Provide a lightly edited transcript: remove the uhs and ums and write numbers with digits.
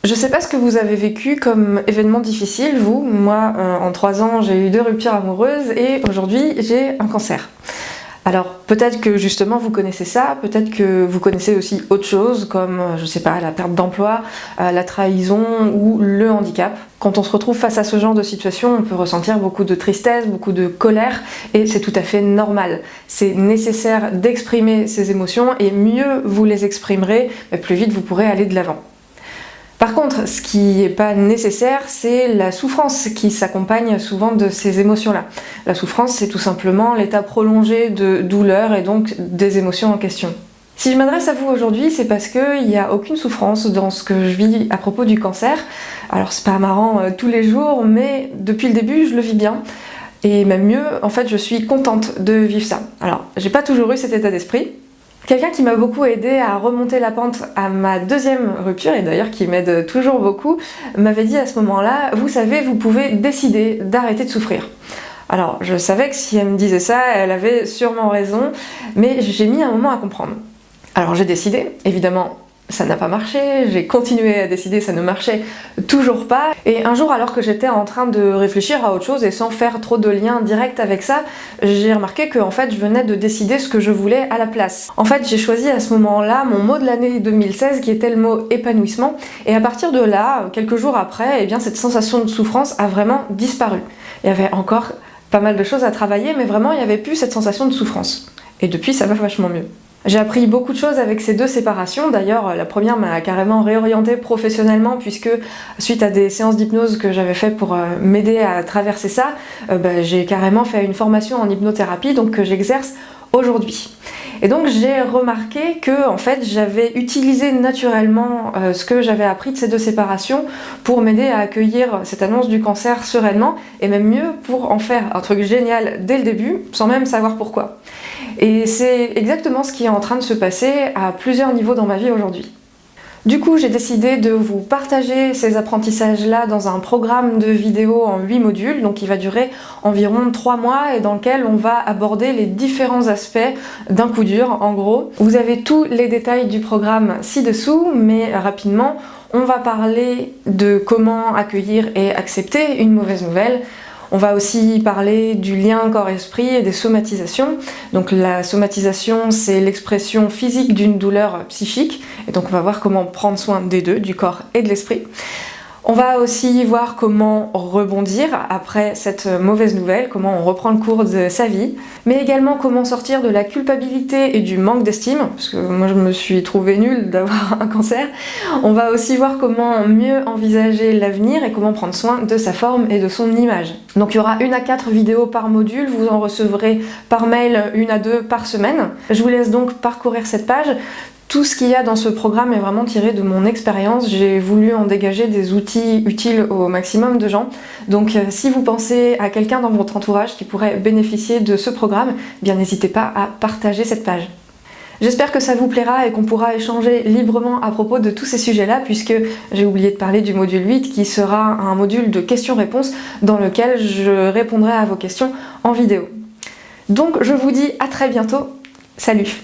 Je sais pas ce que vous avez vécu comme événement difficile, vous. Moi, en 3 ans, j'ai eu 2 ruptures amoureuses et aujourd'hui, j'ai un cancer. Alors peut-être que justement vous connaissez ça, peut-être que vous connaissez aussi autre chose comme, je sais pas, la perte d'emploi, la trahison ou le handicap. Quand on se retrouve face à ce genre de situation, on peut ressentir beaucoup de tristesse, beaucoup de colère et c'est tout à fait normal. C'est nécessaire d'exprimer ces émotions et mieux vous les exprimerez, plus vite vous pourrez aller de l'avant. Par contre, ce qui n'est pas nécessaire, c'est la souffrance qui s'accompagne souvent de ces émotions-là. La souffrance, c'est tout simplement l'état prolongé de douleur et donc des émotions en question. Si je m'adresse à vous aujourd'hui, c'est parce qu'il n'y a aucune souffrance dans ce que je vis à propos du cancer. Alors c'est pas marrant tous les jours, mais depuis le début, je le vis bien. Et même mieux, en fait, je suis contente de vivre ça. Alors, j'ai pas toujours eu cet état d'esprit. Quelqu'un qui m'a beaucoup aidé à remonter la pente à ma 2e rupture, et d'ailleurs qui m'aide toujours beaucoup, m'avait dit à ce moment-là, vous savez, vous pouvez décider d'arrêter de souffrir. Alors, je savais que si elle me disait ça, elle avait sûrement raison, mais j'ai mis un moment à comprendre. Alors j'ai décidé, évidemment, ça n'a pas marché, j'ai continué à décider, ça ne marchait toujours pas. Et un jour, alors que j'étais en train de réfléchir à autre chose et sans faire trop de lien direct avec ça, j'ai remarqué que en fait, je venais de décider ce que je voulais à la place. En fait, j'ai choisi à ce moment-là mon mot de l'année 2016 qui était le mot épanouissement. Et à partir de là, quelques jours après, eh bien, cette sensation de souffrance a vraiment disparu. Il y avait encore pas mal de choses à travailler, mais vraiment, il n'y avait plus cette sensation de souffrance. Et depuis, ça va vachement mieux. J'ai appris beaucoup de choses avec ces 2 séparations, d'ailleurs la première m'a carrément réorientée professionnellement puisque suite à des séances d'hypnose que j'avais fait pour m'aider à traverser ça, j'ai carrément fait une formation en hypnothérapie donc que j'exerce aujourd'hui. Et donc j'ai remarqué que en fait j'avais utilisé naturellement ce que j'avais appris de ces 2 séparations pour m'aider à accueillir cette annonce du cancer sereinement et même mieux pour en faire un truc génial dès le début sans même savoir pourquoi. Et c'est exactement ce qui est en train de se passer à plusieurs niveaux dans ma vie aujourd'hui. Du coup, j'ai décidé de vous partager ces apprentissages-là dans un programme de vidéos en 8 modules, donc il va durer environ 3 mois et dans lequel on va aborder les différents aspects d'un coup dur, en gros. Vous avez tous les détails du programme ci-dessous, mais rapidement, on va parler de comment accueillir et accepter une mauvaise nouvelle. On va aussi parler du lien corps-esprit et des somatisations. Donc la somatisation, c'est l'expression physique d'une douleur psychique. Et donc on va voir comment prendre soin des 2, du corps et de l'esprit. On va aussi voir comment rebondir après cette mauvaise nouvelle, comment on reprend le cours de sa vie, mais également comment sortir de la culpabilité et du manque d'estime, parce que moi je me suis trouvée nulle d'avoir un cancer. On va aussi voir comment mieux envisager l'avenir et comment prendre soin de sa forme et de son image. Donc il y aura 1 à 4 vidéos par module, vous en recevrez par mail 1 à 2 par semaine. Je vous laisse donc parcourir cette page. Tout ce qu'il y a dans ce programme est vraiment tiré de mon expérience. J'ai voulu en dégager des outils utiles au maximum de gens. Donc si vous pensez à quelqu'un dans votre entourage qui pourrait bénéficier de ce programme, eh bien n'hésitez pas à partager cette page. J'espère que ça vous plaira et qu'on pourra échanger librement à propos de tous ces sujets-là, puisque j'ai oublié de parler du module 8 qui sera un module de questions-réponses dans lequel je répondrai à vos questions en vidéo. Donc je vous dis à très bientôt. Salut!